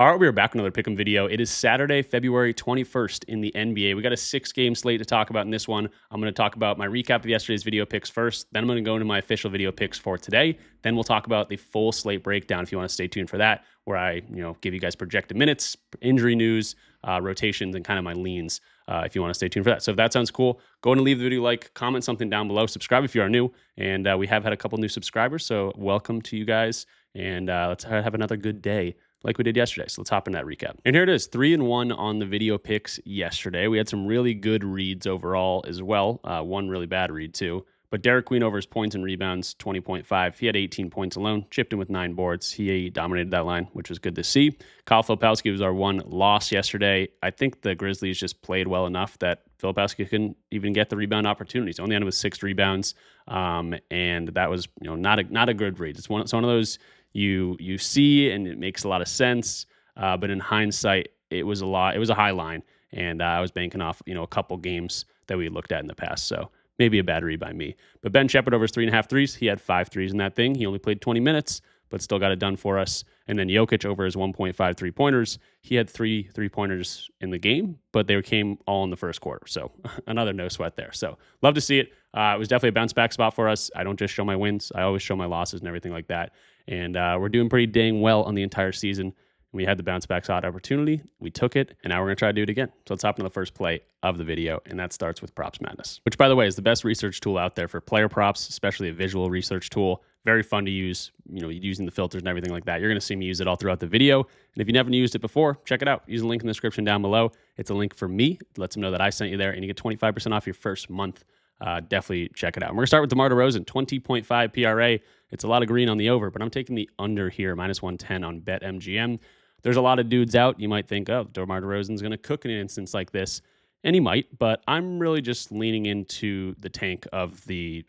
All right, we are back with another Pick'em video. It is Saturday, February 21st in the NBA. We got a 6-game slate to talk about in this one. I'm going to talk about my recap of yesterday's video picks first. Then I'm going to go into my official video picks for today. Then we'll talk about the full slate breakdown if you want to stay tuned for that, where I give you guys projected minutes, injury news, rotations, and kind of my leans if you want to stay tuned for that. So if that sounds cool, go ahead and leave the video a like, comment something down below, subscribe if you are new. And we have had a couple new subscribers, so welcome to you guys. And let's have another good day like we did yesterday. So let's hop into that recap. And here it is, 3-1 on the video picks yesterday. We had some really good reads overall as well. One really bad read too. But Derek Queen over his points and rebounds, 20.5. He had 18 points alone, chipped in with 9 boards. He dominated that line, which was good to see. Kyle Filipowski was our one loss yesterday. I think the Grizzlies just played well enough that Filipowski couldn't even get the rebound opportunities. Only ended with 6 rebounds, and that was not a good read. It's one of those you see and it makes a lot of sense, but in hindsight, it was a high line, and I was banking off a couple games that we looked at in the past. So maybe a bad read by me. But Ben Shepherd over his 3.5 threes. He had 5 threes in that thing. He only played 20 minutes, but still got it done for us. And then Jokic over his 1.5 3-pointers. He had 3 3-pointers in the game, but they came all in the first quarter. So another no sweat there. So love to see it. It was definitely a bounce back spot for us. I don't just show my wins. I always show my losses and everything like that. And we're doing pretty dang well on the entire season. We had the bounce back shot opportunity. We took it, and now we're going to try to do it again. So let's hop into the first play of the video, and that starts with Props Madness, which, by the way, is the best research tool out there for player props, especially a visual research tool. Very fun to use, using the filters and everything like that. You're going to see me use it all throughout the video. And if you never used it before, check it out. Use the link in the description down below. It's a link for me. It lets them know that I sent you there, and you get 25% off your first month. Definitely check it out. And we're going to start with DeMar DeRozan, 20.5 PRA. It's a lot of green on the over, but I'm taking the under here, -110 on BetMGM. There's a lot of dudes out. You might think, oh, DeMar DeRozan's going to cook in an instance like this. And he might, but I'm really just leaning into the tank of the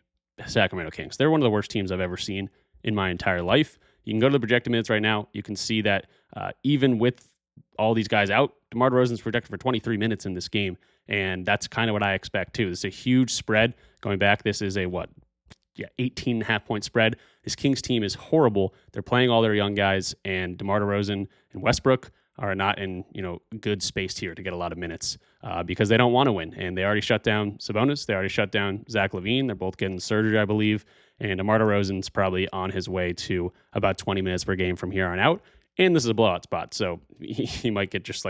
Sacramento Kings. They're one of the worst teams I've ever seen in my entire life. You can go to the projected minutes right now. You can see that even with all these guys out, DeMar DeRozan's projected for 23 minutes in this game. And that's kind of what I expect too. This is a huge spread. Going back, this is a 18.5-point spread. This Kings team is horrible. They're playing all their young guys, and DeMar DeRozan and Westbrook are not in good space here to get a lot of minutes because they don't want to win. And they already shut down Sabonis. They already shut down Zach LaVine. They're both getting surgery, I believe. And DeMar DeRozan's probably on his way to about 20 minutes per game from here on out. And this is a blowout spot, so he might get just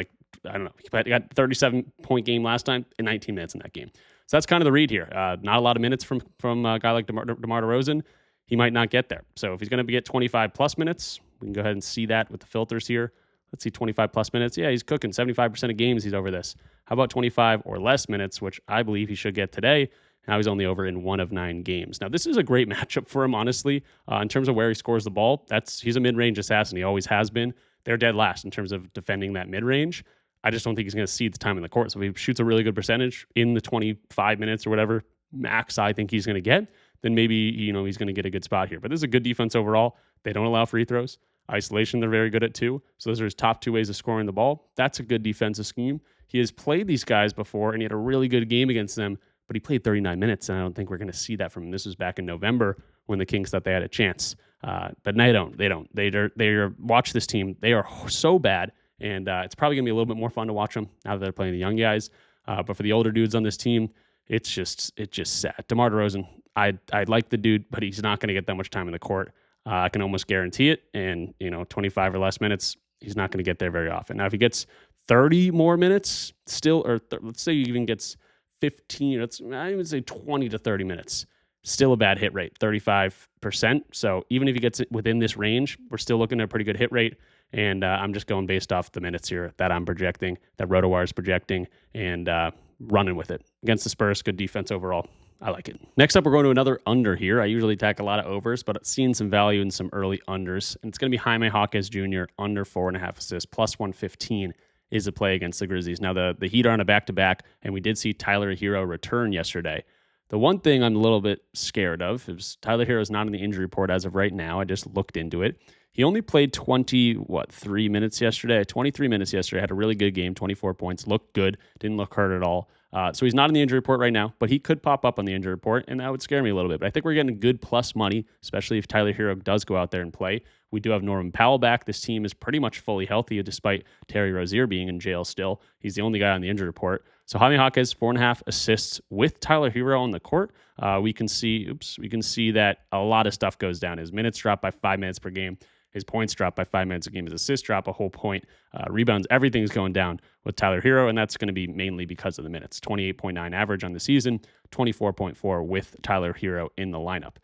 he got 37-point game last time and 19 minutes in that game. So that's kind of the read here. Not a lot of minutes from a guy like DeMar DeRozan. He might not get there. So if he's going to get 25-plus minutes, we can go ahead and see that with the filters here. Let's see 25-plus minutes. Yeah, he's cooking. 75% of games he's over this. How about 25 or less minutes, which I believe he should get today? Now he's only over in 1 of 9 games. Now, this is a great matchup for him, honestly. In terms of where he scores the ball, he's a mid-range assassin. He always has been. They're dead last in terms of defending that mid-range. I just don't think he's going to see the time in the court. So if he shoots a really good percentage in the 25 minutes or whatever max I think he's going to get, then maybe he's going to get a good spot here. But this is a good defense overall. They don't allow free throws. Isolation, they're very good at too. So those are his top 2 ways of scoring the ball. That's a good defensive scheme. He has played these guys before, and he had a really good game against them, but he played 39 minutes, and I don't think we're going to see that from him. This was back in November when the Kings thought they had a chance. But they don't. They're watch this team. They are so bad, and it's probably going to be a little bit more fun to watch them now that they're playing the young guys. But for the older dudes on this team, it's just sad. DeMar DeRozan, I like the dude, but he's not going to get that much time in the court. I can almost guarantee it. And 25 or less minutes, he's not going to get there very often. Now, if he gets 30 more minutes, still, or let's say he even gets 15, I would say 20 to 30 minutes, still a bad hit rate, 35%. So even if he gets it within this range, we're still looking at a pretty good hit rate. And I'm just going based off the minutes here that I'm projecting, that RotoWire is projecting, and running with it. Against the Spurs, good defense overall. I like it. Next up, we're going to another under here. I usually attack a lot of overs, but seeing some value in some early unders. And it's going to be Jaime Jaquez Jr. under 4.5 assists, +115 is a play against the Grizzlies. Now, the Heat are on a back-to-back, and we did see Tyler Hero return yesterday. The one thing I'm a little bit scared of is Tyler Hero is not in the injury report as of right now. I just looked into it. He only played 23 minutes yesterday, had a really good game, 24 points, looked good, didn't look hurt at all. So he's not in the injury report right now, but he could pop up on the injury report, and that would scare me a little bit. But I think we're getting good plus money, especially if Tyler Hero does go out there and play. We do have Norman Powell back. This team is pretty much fully healthy, despite Terry Rozier being in jail still. He's the only guy on the injury report. So Jaime Jaquez, 4.5 assists with Tyler Hero on the court. We can see that a lot of stuff goes down. His minutes drop by 5 minutes per game. His points drop by 5 minutes a game. His assists drop a whole point. Rebounds, everything's going down with Tyler Hero, and that's going to be mainly because of the minutes. 28.9 average on the season, 24.4 with Tyler Hero in the lineup.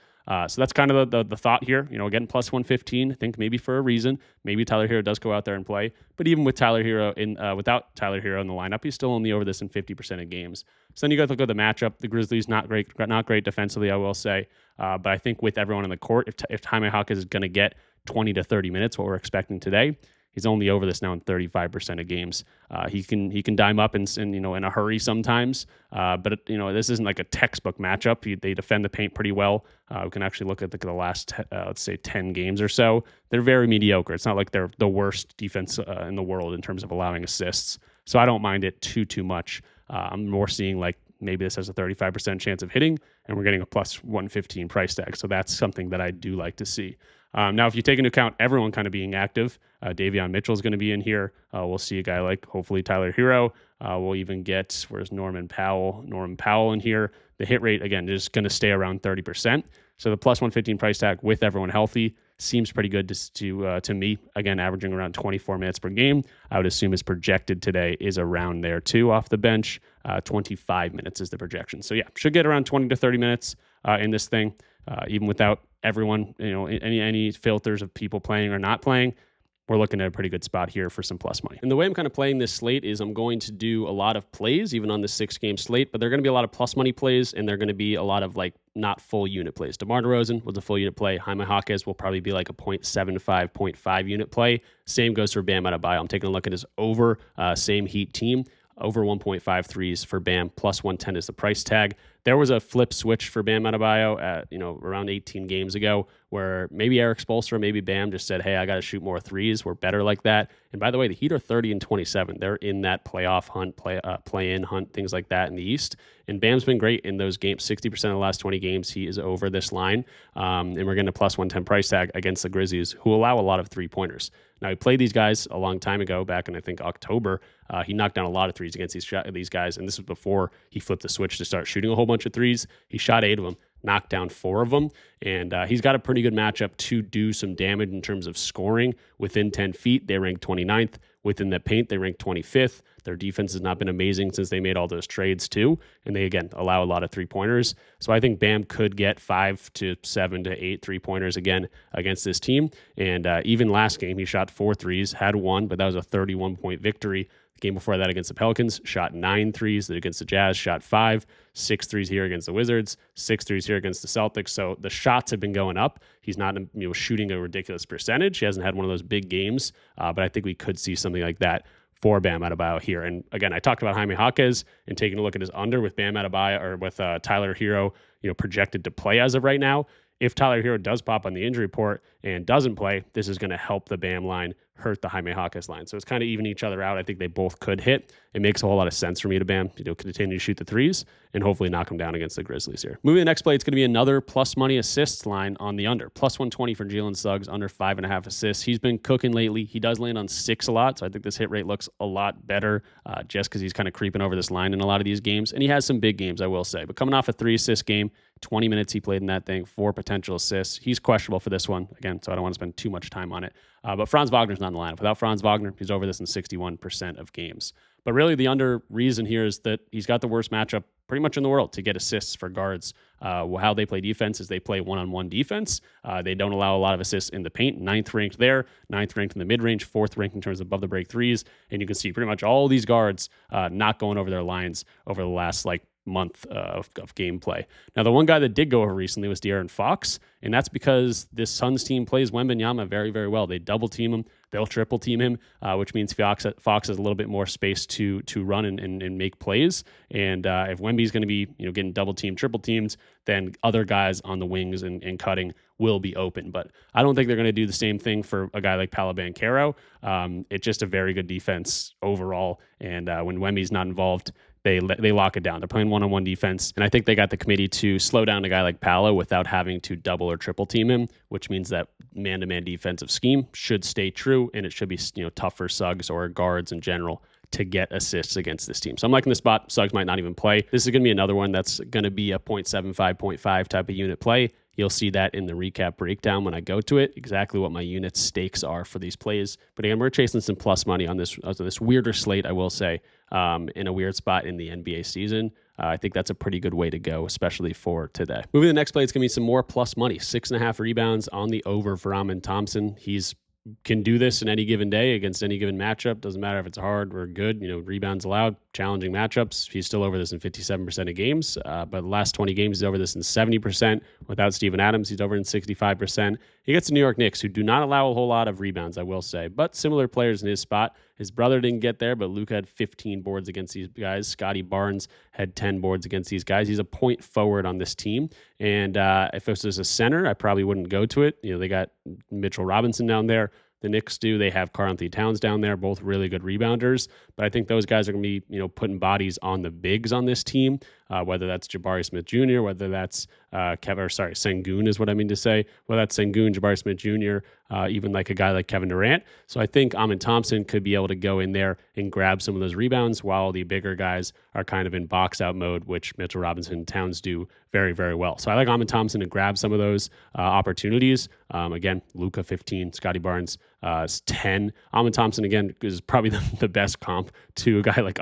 So that's kind of the thought here. Again, plus 115, I think maybe for a reason. Maybe Tyler Hero does go out there and play. But even with Tyler Hero without Tyler Hero in the lineup, he's still only over this in 50% of games. So then you got to look at the matchup. The Grizzlies, not great defensively, I will say. But I think with everyone on the court, if Jaime Jaquez is going to get 20 to 30 minutes, what we're expecting today, he's only over this now in 35% of games. He can dime up in a hurry sometimes, but this isn't like a textbook matchup. They defend the paint pretty well. We can actually look at the last let's say 10 games or so. They're very mediocre. It's not like they're the worst defense in the world in terms of allowing assists. So I don't mind it too much. I'm more seeing like maybe this has a 35% chance of hitting, and we're getting a plus 115 price tag. So that's something that I do like to see. Now, if you take into account everyone kind of being active, Davion Mitchell is going to be in here. We'll see a guy like hopefully Tyler Hero. We'll even get, where's Norman Powell in here. The hit rate, again, is going to stay around 30%. So the plus 115 price tag with everyone healthy seems pretty good to me. Again, averaging around 24 minutes per game. I would assume his projected today is around there too off the bench. 25 minutes is the projection. So yeah, should get around 20 to 30 minutes in this thing, even without everyone, any filters of people playing or not playing. We're looking at a pretty good spot here for some plus money. And the way I'm kind of playing this slate is I'm going to do a lot of plays, even on the 6-game slate, but they're going to be a lot of plus money plays, and they're going to be a lot of like not full unit plays. DeMar DeRozan was a full unit play. Jaime Jaquez will probably be like a 0.75, 0.5 unit play. Same goes for Bam Adebayo. I'm taking a look at his over same Heat team. Over 1.5 threes for Bam, plus 110 is the price tag. There was a flip switch for Bam Adebayo at, around 18 games ago where maybe Eric Spoelstra, maybe Bam just said, hey, I got to shoot more threes. We're better like that. And by the way, the Heat are 30 and 27. They're in that playoff hunt, play-in hunt, things like that in the East. And Bam's been great in those games. 60% of the last 20 games, he is over this line. And we're getting a plus 110 price tag against the Grizzlies, who allow a lot of three-pointers. Now, he played these guys a long time ago, back in, I think, October. He knocked down a lot of threes against these guys, and this was before he flipped the switch to start shooting a whole bunch of threes. He shot 8 of them, knocked down 4 of them, and he's got a pretty good matchup to do some damage in terms of scoring. Within 10 feet, they rank 29th. Within the paint, they rank 25th. Their defense has not been amazing since they made all those trades too, and they, again, allow a lot of three-pointers. So I think Bam could get 5 to 7 to 8 three-pointers again against this team. And even last game, he shot 4 threes, had 1, but that was a 31-point victory. The game before that against the Pelicans, shot 9 threes. Against the Jazz, shot 5. 6 threes here against the Wizards. 6 threes here against the Celtics. So the shots have been going up. He's not shooting a ridiculous percentage. He hasn't had one of those big games, but I think we could see something like that for Bam Adebayo here. And again, I talked about Jaime Jaquez and taking a look at his under with Bam Adebayo or with Tyler Hero, projected to play as of right now. If Tyler Hero does pop on the injury report and doesn't play, this is going to help the Bam line, hurt the Jaime Jaquez line. So it's kind of even each other out. I think they both could hit. It makes a whole lot of sense for me to Bam, continue to shoot the threes and hopefully knock them down against the Grizzlies here. Moving to the next play, it's going to be another plus money assists line on the under. Plus 120 for Jalen Suggs, under 5.5 assists. He's been cooking lately. He does land on 6 a lot, so I think this hit rate looks a lot better just because he's kind of creeping over this line in a lot of these games. And he has some big games, I will say. But coming off a 3-assist game, 20 minutes he played in that thing, 4 potential assists. He's questionable for this one, again, so I don't want to spend too much time on it. But Franz Wagner's not in the lineup. Without Franz Wagner, he's over this in 61% of games. But really the under reason here is that he's got the worst matchup pretty much in the world to get assists for guards. How they play defense is they play one-on-one defense. They don't allow a lot of assists in the paint. 9th ranked there, 9th ranked in the mid-range, 4th ranked in terms of above the break threes. And you can see pretty much all these guards not going over their lines over the last month of gameplay. Now, the one guy that did go over recently was De'Aaron Fox, and that's because this Suns team plays Wembanyama very, very well. They double team him, they'll triple team him, which means Fox has a little bit more space to run and make plays. And if Wemby's going to be getting double teamed, triple teamed, then other guys on the wings and cutting will be open. But I don't think they're going to do the same thing for a guy like Paolo Banchero. It's just a very good defense overall. And when Wemby's not involved, they lock it down. They're playing one-on-one defense, and I think they got the committee to slow down a guy like Paolo without having to double or triple team him, which means that man-to-man defensive scheme should stay true, and it should be tough for Suggs or guards in general to get assists against this team. So I'm liking the spot. Suggs might not even play. This is going to be another one that's going to be a 0.75, 0.5 type of unit play. You'll see that in the recap breakdown when I go to it, exactly what my unit stakes are for these plays. But again, we're chasing some plus money on this weirder slate, I will say, in a weird spot in the NBA season. I think that's a pretty good way to go, especially for today. Moving to the next play, it's going to be some more plus money. 6.5 rebounds on the over for Thompson. He's can do this in any given day against any given matchup. Doesn't matter if it's hard or good. Rebounds allowed, challenging matchups. He's still over this in 57% of games. But the last 20 games, he's over this in 70%. Without Steven Adams, he's over in 65%. He gets the New York Knicks, who do not allow a whole lot of rebounds, I will say, but similar players in his spot. His brother didn't get there, but Luka had 15 boards against these guys. Scotty Barnes had 10 boards against these guys. He's a point forward on this team. And if this was a center, I probably wouldn't go to it. They got Mitchell Robinson down there. The Knicks do. They have Karl-Anthony Towns down there, both really good rebounders. But I think those guys are going to be, putting bodies on the bigs on this team, whether that's Jabari Smith Jr., whether that's Sengun is what I mean to say, whether that's Sengun, Jabari Smith Jr., even like a guy like Kevin Durant. So I think Thompson could be able to go in there and grab some of those rebounds while the bigger guys are kind of in box out mode, which Mitchell Robinson and Towns do very, very well. So I like Thompson to grab some of those opportunities. Again, Luka 15, Scotty Barnes 10. Thompson, again, is probably the best comp to a guy like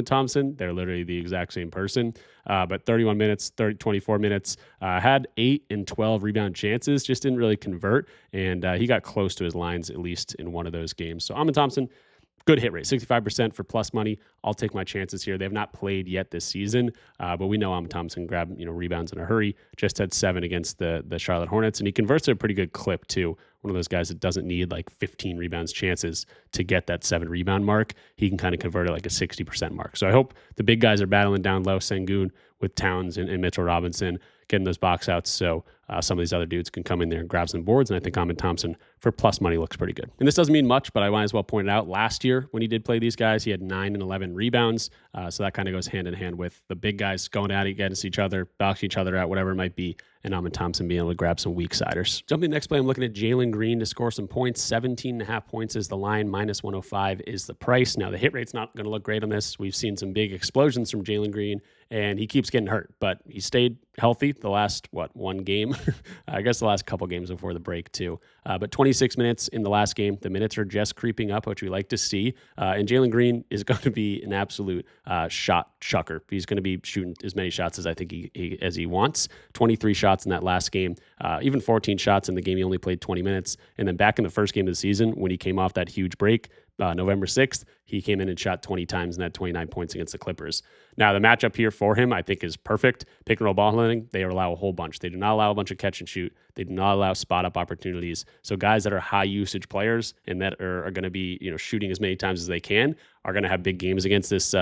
Thompson. They're literally the exact same person. But 31 minutes, 24 minutes, had 8 and 12 rebound chances, just didn't really convert. And he got close to his lines, at least in one of those games. So Thompson, good hit rate, 65% for plus money. I'll take my chances here. They have not played yet this season, but we know Thompson grabbed rebounds in a hurry. Just had 7 against the Charlotte Hornets, and he converts at a pretty good clip too. One of those guys that doesn't need like 15 rebounds chances to get that 7 rebound mark. He can kind of convert it like a 60% mark. So I hope the big guys are battling down low, Sengun with Towns and Mitchell Robinson, getting those box outs so some of these other dudes can come in there and grab some boards. And I think Thompson for plus money looks pretty good. And this doesn't mean much, but I might as well point it out. Last year when he did play these guys, he had 9 and 11 rebounds. So that kind of goes hand in hand with the big guys going at it against each other, boxing each other out, whatever it might be, and Thompson being able to grab some weak siders. Jumping to the next play, I'm looking at Jaylen Green to score some points. 17.5 points is the line, minus 105 is the price. Now, the hit rate's not going to look great on this. We've seen some big explosions from Jaylen Green, and he keeps getting hurt, but he stayed healthy the last, one game? I guess the last couple games before the break, too. But 26 minutes in the last game. The minutes are just creeping up, which we like to see. And Jaylen Green is going to be an absolute shot chucker. He's going to be shooting as many shots as I think as he wants. 23 shots in that last game, even 14 shots in the game. He only played 20 minutes. And then back in the first game of the season, when he came off that huge break, November 6th, he came in and shot 20 times and had 29 points against the Clippers. Now, the matchup here for him, I think, is perfect. Pick and roll ball handling, they allow a whole bunch. They do not allow a bunch of catch and shoot. They do not allow spot up opportunities. So guys that are high usage players and that are going to be shooting as many times as they can are going to have big games against this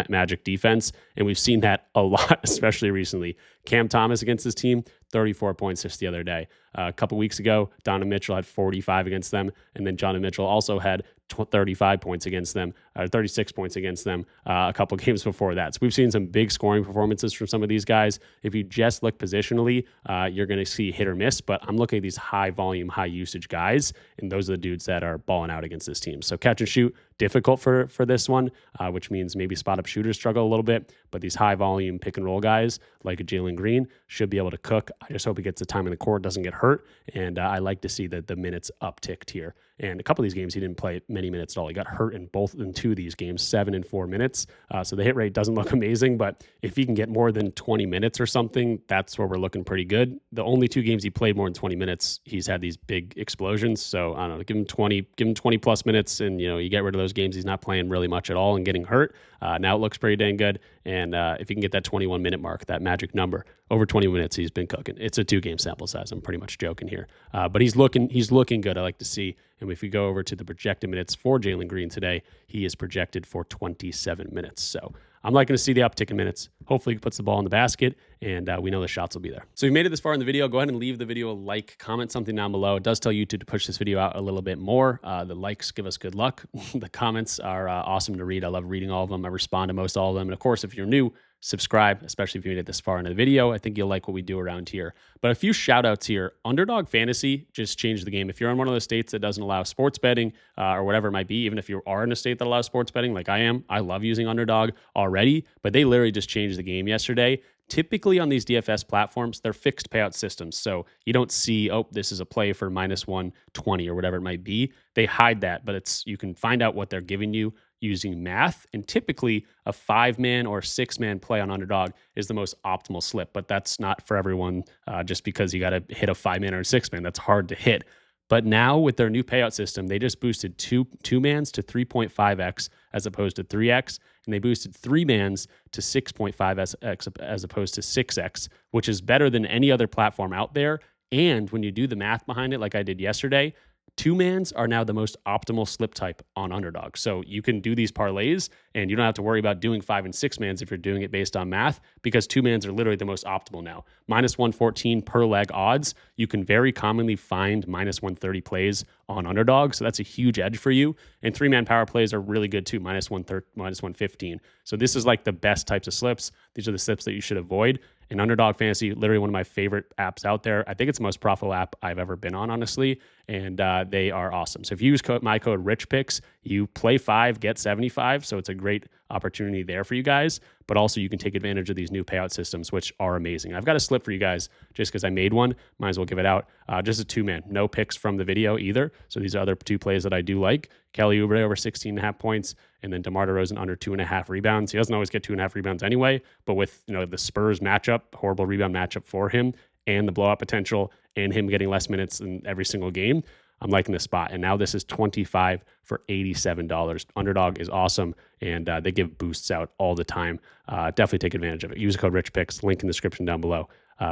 Magic defense. And we've seen that a lot, especially recently. Cam Thomas against this team, 34 points just the other day. A couple weeks ago, Donovan Mitchell had 45 against them, and then Donovan Mitchell also had 35 points against them, 36 points against them a couple games before that. So we've seen some big scoring performances from some of these guys. If you just look positionally, you're going to see hit or miss, but I'm looking at these high volume, high usage guys, and those are the dudes that are balling out against this team. So catch and shoot, difficult for this one, which means maybe spot up shooters struggle a little bit, but these high volume pick and roll guys like a Jaylen Green should be able to cook. I just hope he gets the time in the court, doesn't get hurt, and I like to see that the minutes upticked here. And a couple of these games, he didn't play many minutes at all. He got hurt in two of these games, 7 and 4 minutes. So the hit rate doesn't look amazing, but if he can get more than 20 minutes or something, that's where we're looking pretty good. The only 2 games he played more than 20 minutes, he's had these big explosions. So I don't know, give him 20 plus minutes, and you get rid of those games he's not playing really much at all and getting hurt. Now it looks pretty dang good. And if he can get that 21 minute mark, that magic number, over 20 minutes, he's been cooking. It's a 2-game sample size. I'm pretty much joking here. But he's looking good, I like to see. And if we go over to the projected minutes for Jaylen Green today, he is projected for 27 minutes. So I'm liking to see the uptick in minutes. Hopefully he puts the ball in the basket, and we know the shots will be there. So if you made it this far in the video, go ahead and leave the video a like, comment something down below. It does tell YouTube to push this video out a little bit more. The likes give us good luck. The comments are awesome to read. I love reading all of them. I respond to most all of them. And of course, if you're new, subscribe, especially if you made it this far into the video. I think you'll like what we do around here. But a few shout outs here. Underdog Fantasy just changed the game. If you're in one of those states that doesn't allow sports betting or whatever it might be, even if you are in a state that allows sports betting like I am, I love using Underdog already, but they literally just changed the game yesterday. Typically on these DFS platforms, they're fixed payout systems. So you don't see, oh, this is a play for minus 120 or whatever it might be. They hide that, but you can find out what they're giving you using math. And typically a 5-man or 6-man play on Underdog is the most optimal slip, but that's not for everyone just because you got to hit a 5-man or a 6-man. That's hard to hit. But now with their new payout system, they just boosted two mans to 3.5x as opposed to 3x, and they boosted 3 mans to 6.5x as opposed to 6x, which is better than any other platform out there. And when you do the math behind it, like I did yesterday, 2 mans are now the most optimal slip type on Underdog. So you can do these parlays and you don't have to worry about doing 5 and 6 mans if you're doing it based on math, because 2 mans are literally the most optimal now. Minus 114 per leg odds. You can very commonly find minus 130 plays on Underdog. So that's a huge edge for you. And 3-man power plays are really good too, minus 115. So this is like the best types of slips. These are the slips that you should avoid. And Underdog Fantasy, literally one of my favorite apps out there. I think it's the most profitable app I've ever been on, honestly. And they are awesome. So if you use my code RichPicks, you play 5, get 75. So it's a great opportunity there for you guys. But also you can take advantage of these new payout systems, which are amazing. I've got a slip for you guys just because I made one. Might as well give it out. Just a 2-man. No picks from the video either. So these are other 2 plays that I do like. Kelly Oubre over 16.5 points, and then DeMar DeRozan under 2.5 rebounds. He doesn't always get 2.5 rebounds anyway, but with the Spurs matchup, horrible rebound matchup for him, and the blowout potential, and him getting less minutes in every single game, I'm liking this spot. And now this is 25 for $87. Underdog is awesome, and they give boosts out all the time. Definitely take advantage of it. Use code RichPicks, link in the description down below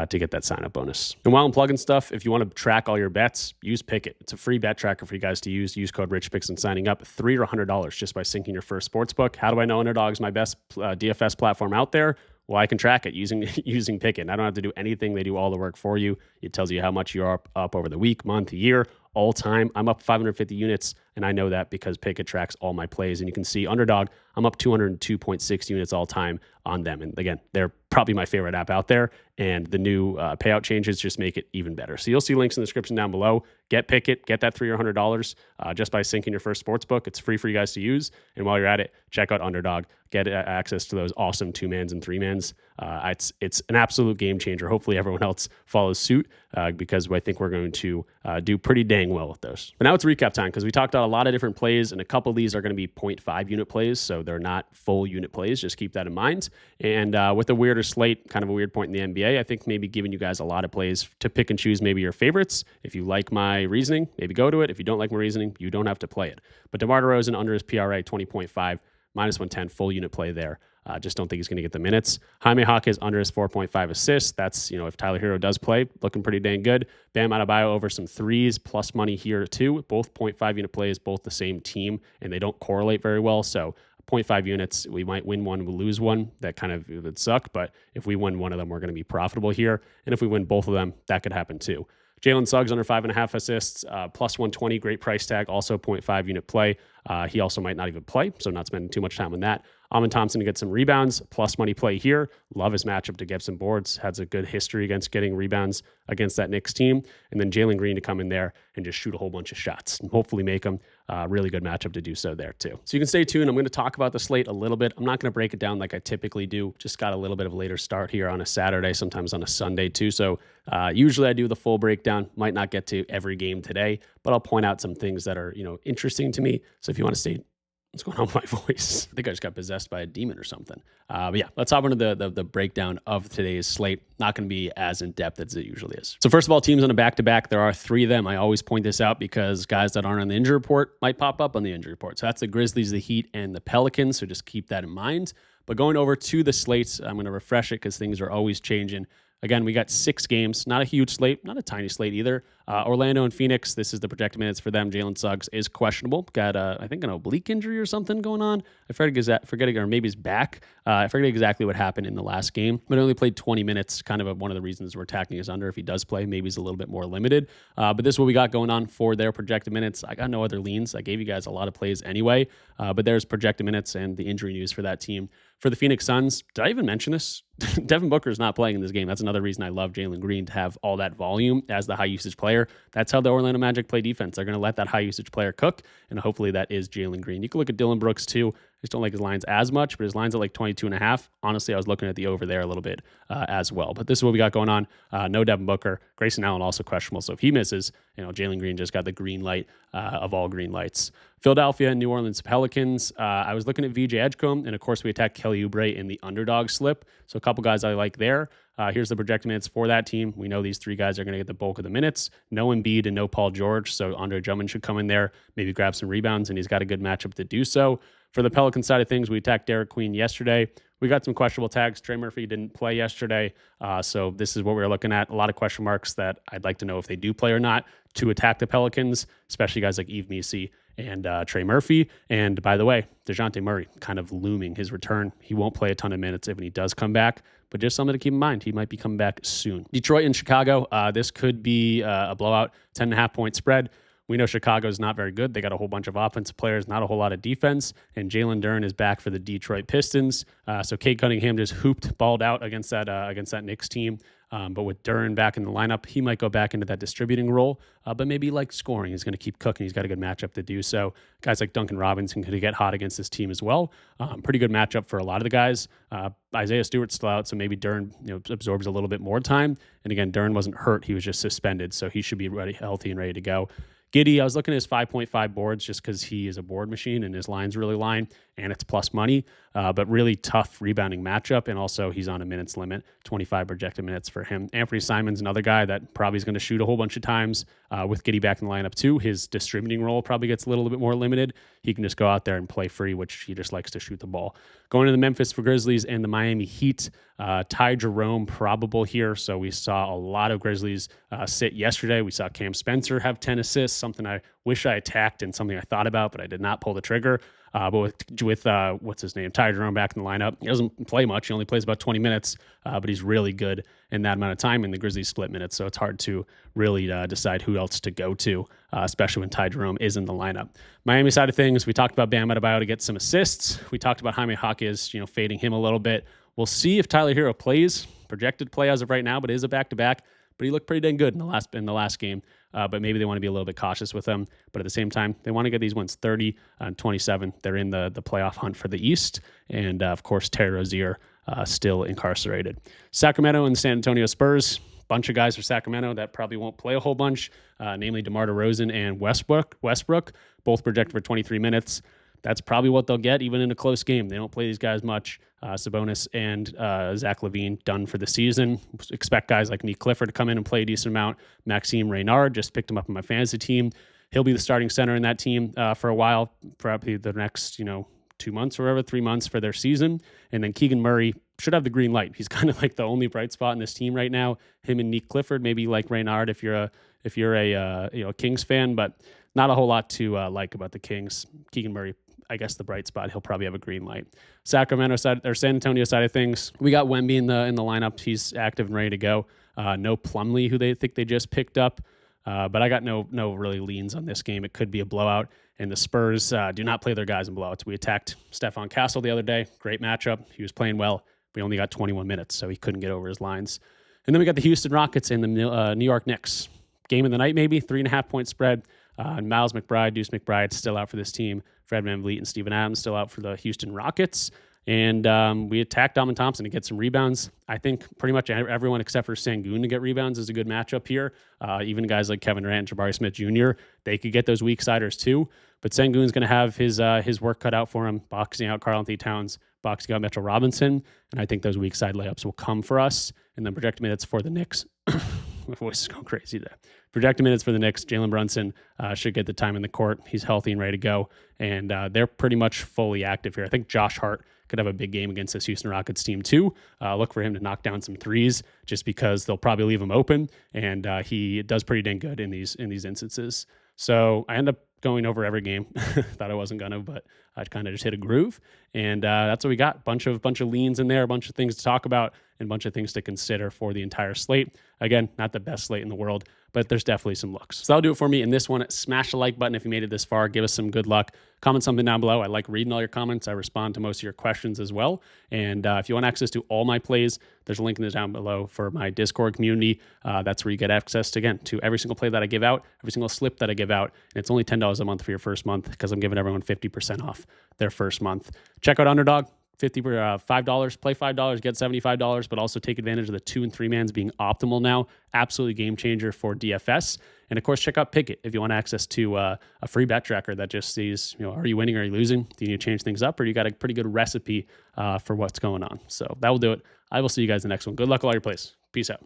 to get that sign-up bonus. And while I'm plugging stuff, if you want to track all your bets, use Pickit. It's a free bet tracker for you guys to use. Use code RichPicks and signing up. $3 or $100 just by syncing your first sportsbook. How do I know Underdog is my best DFS platform out there? Well, I can track it using Pickit. I don't have to do anything. They do all the work for you. It tells you how much you're up over the week, month, year, all time. I'm up 550 units, and I know that because Pickit tracks all my plays. And you can see Underdog, I'm up 202.6 units all time on them. And again, they're probably my favorite app out there. And the new payout changes just make it even better. So you'll see links in the description down below. Get Pickit, get that $3 or $100 just by syncing your first sportsbook. It's free for you guys to use. And while you're at it, check out Underdog. Get access to those awesome 2-mans and 3-mans. It's an absolute game changer. Hopefully everyone else follows suit because I think we're going to do pretty dang well with those. But now it's recap time because we talked about a lot of different plays, and a couple of these are going to be 0.5 unit plays, so they're not full unit plays. Just keep that in mind. And with a weirder slate, kind of a weird point in the NBA, I think maybe giving you guys a lot of plays to pick and choose maybe your favorites. If you like my reasoning, maybe go to it. If you don't like my reasoning, you don't have to play it. But DeMar DeRozan under his PRA 20.5, minus 110, full unit play there. Just don't think he's going to get the minutes. Jaime Jaquez under his 4.5 assists. That's, if Tyler Hero does play, looking pretty dang good. Bam Adebayo over some 3s, plus money here too. Both 0.5 unit plays, both the same team, and they don't correlate very well. So 0.5 units, we might win one, we'll lose one. That kind of would suck, but if we win one of them, we're going to be profitable here. And if we win both of them, that could happen too. Jalen Suggs under 5.5 assists, plus 120, great price tag, also 0.5 unit play. He also might not even play, so not spending too much time on that. Thompson to get some rebounds, plus money play here. Love his matchup to get some boards. Has a good history against getting rebounds against that Knicks team. And then Jaylen Green to come in there and just shoot a whole bunch of shots and hopefully make them really good matchup to do so there too. So you can stay tuned. I'm going to talk about the slate a little bit. I'm not going to break it down like I typically do. Just got a little bit of a later start here on a Saturday, sometimes on a Sunday too. So usually I do the full breakdown. Might not get to every game today, but I'll point out some things that are, interesting to me. So if you want to stay, what's going on with my voice? I think I just got possessed by a demon or something. But yeah, let's hop into the breakdown of today's slate. Not going to be as in-depth as it usually is. So first of all, teams on a back-to-back. There are 3 of them. I always point this out because guys that aren't on the injury report might pop up on the injury report. So that's the Grizzlies, the Heat, and the Pelicans. So just keep that in mind. But going over to the slates, I'm going to refresh it because things are always changing. Again, we got 6 games, not a huge slate, not a tiny slate either. Orlando and Phoenix, this is the projected minutes for them. Jalen Suggs is questionable. Got, I think, an oblique injury or something going on. I forget, or maybe he's back. I forget exactly what happened in the last game, but only played 20 minutes. Kind of one of the reasons we're attacking his under. If he does play, maybe he's a little bit more limited. But this is what we got going on for their projected minutes. I got no other leans. I gave you guys a lot of plays anyway, but there's projected minutes and the injury news for that team. For the Phoenix Suns, did I even mention this? Devin Booker is not playing in this game. That's another reason I love Jaylen Green, to have all that volume as the high usage player. That's how the Orlando Magic play defense. They're going to let that high usage player cook, and hopefully that is Jaylen Green. You can look at Dylan Brooks too. I just don't like his lines as much, but his lines at like 22.5. Honestly, I was looking at the over there a little bit as well. But this is what we got going on. No Devin Booker. Grayson Allen also questionable. So if he misses, Jaylen Green just got the green light of all green lights. Philadelphia and New Orleans Pelicans. I was looking at VJ Edgecombe, and of course we attacked Kelly Oubre in the underdog slip. So a couple guys I like there. Here's the projected minutes for that team. We know these three guys are going to get the bulk of the minutes. No Embiid and no Paul George, so Andre Drummond should come in there, maybe grab some rebounds, and he's got a good matchup to do so. For the Pelican side of things, we attacked Derek Queen yesterday. We got some questionable tags. Trey Murphy didn't play yesterday, so this is what we're looking at. A lot of question marks that I'd like to know if they do play or not to attack the Pelicans, especially guys like Yves Missi and Trey Murphy. And by the way, DeJounte Murray kind of looming his return. He won't play a ton of minutes if he does come back, but just something to keep in mind. He might be coming back soon. Detroit and Chicago. This could be a blowout, 10.5 point spread. We know Chicago's not very good. They got a whole bunch of offensive players, not a whole lot of defense, and Jalen Duren is back for the Detroit Pistons. So Cade Cunningham just balled out against that Knicks team. But with Duren back in the lineup, he might go back into that distributing role, but maybe like scoring. He's going to keep cooking. He's got a good matchup to do so. Guys like Duncan Robinson could get hot against this team as well. Pretty good matchup for a lot of the guys. Isaiah Stewart's still out, so maybe Duren absorbs a little bit more time. And again, Duren wasn't hurt. He was just suspended, so he should be healthy and ready to go. Giddey, I was looking at his 5.5 boards just because he is a board machine and his lines really line and it's plus money, but really tough rebounding matchup. And also he's on a minutes limit, 25 projected minutes for him. Anthony Simon's another guy that probably is going to shoot a whole bunch of times with Giddey back in the lineup too. His distributing role probably gets a little bit more limited. He can just go out there and play free, which he just likes to shoot the ball. Going to the Memphis for Grizzlies and the Miami Heat, Ty Jerome probable here. So we saw a lot of Grizzlies sit yesterday. We saw Cam Spencer have 10 assists, something I wish I attacked and something I thought about, but I did not pull the trigger. But with what's his name, Ty Jerome back in the lineup, he doesn't play much. He only plays about 20 minutes, but he's really good in that amount of time, and the Grizzlies split minutes, so it's hard to really decide who else to go to, especially when Ty Jerome is in the lineup. Miami side of things, we talked about Bam Adebayo to get some assists. We talked about Jaime Jaquez, fading him a little bit. We'll see if Tyler Hero plays. Projected play as of right now, but it is a back-to-back. But he looked pretty dang good in the last game. But maybe they want to be a little bit cautious with him. But at the same time, they want to get these wins 30 and 27. They're in the playoff hunt for the East. And, of course, Terry Rozier still incarcerated. Sacramento and the San Antonio Spurs. Bunch of guys for Sacramento that probably won't play a whole bunch, namely DeMar DeRozan and Westbrook, both projected for 23 minutes. That's probably what they'll get, even in a close game. They don't play these guys much. Sabonis and Zach LaVine done for the season. Expect guys like Nick Clifford to come in and play a decent amount. Maxime Reynard, just picked him up on my fantasy team. He'll be the starting center in that team for a while, probably the next 2 months or whatever, 3 months for their season. And then Keegan Murray should have the green light. He's kind of like the only bright spot in this team right now. Him and Nick Clifford, maybe like Reynard if you're a Kings fan, but not a whole lot to like about the Kings. Keegan Murray, I guess the bright spot. He'll probably have a green light. Sacramento side or San Antonio side of things, we got Wemby in the lineup. He's active and ready to go. No Plumlee, who they think they just picked up. But I got no really leans on this game. It could be a blowout. And the Spurs do not play their guys in blowouts. We attacked Stephon Castle the other day. Great matchup. He was playing well. We only got 21 minutes, so he couldn't get over his lines. And then we got the Houston Rockets and the New York Knicks. Game of the night, maybe 3.5 point spread. Miles McBride, Deuce McBride still out for this team. Fred VanVleet and Steven Adams still out for the Houston Rockets. And we attacked Thompson to get some rebounds. I think pretty much everyone except for Sengun to get rebounds is a good matchup here. Even guys like Kevin Durant and Jabari Smith Jr., they could get those weak siders too. But Sengun's going to have his work cut out for him, boxing out Karl-Anthony Towns, boxing out Mitchell Robinson. And I think those weak side layups will come for us. And then projected minutes for the Knicks. my voice is going crazy there. Projected minutes for the Knicks, Jalen Brunson should get the time in the court. He's healthy and ready to go, and they're pretty much fully active here. I think Josh Hart could have a big game against this Houston Rockets team too. Look for him to knock down some threes, just because they'll probably leave him open, and he does pretty dang good in these instances. So I end up going over every game. Thought I wasn't gonna, but I kind of just hit a groove, and that's what we got. Bunch of leans in there, a bunch of things to talk about, and a bunch of things to consider for the entire slate. Again, not the best slate in the world, but there's definitely some looks. So that'll do it for me in this one. Smash the like button if you made it this far. Give us some good luck. Comment something down below. I like reading all your comments. I respond to most of your questions as well. And if you want access to all my plays, there's a link in the down below for my Discord community. That's where you get access to every single play that I give out, every single slip that I give out. And it's only $10 a month for your first month, because I'm giving everyone 50% off their first month. Check out Underdog. $5, play $5, get $75, but also take advantage of the 2 and 3 mans being optimal now. Absolutely game changer for DFS. And of course, check out Pickett if you want access to a free bet tracker that just sees, are you winning, are you losing? Do you need to change things up, or you got a pretty good recipe for what's going on? So that will do it. I will see you guys in the next one. Good luck with all your plays. Peace out.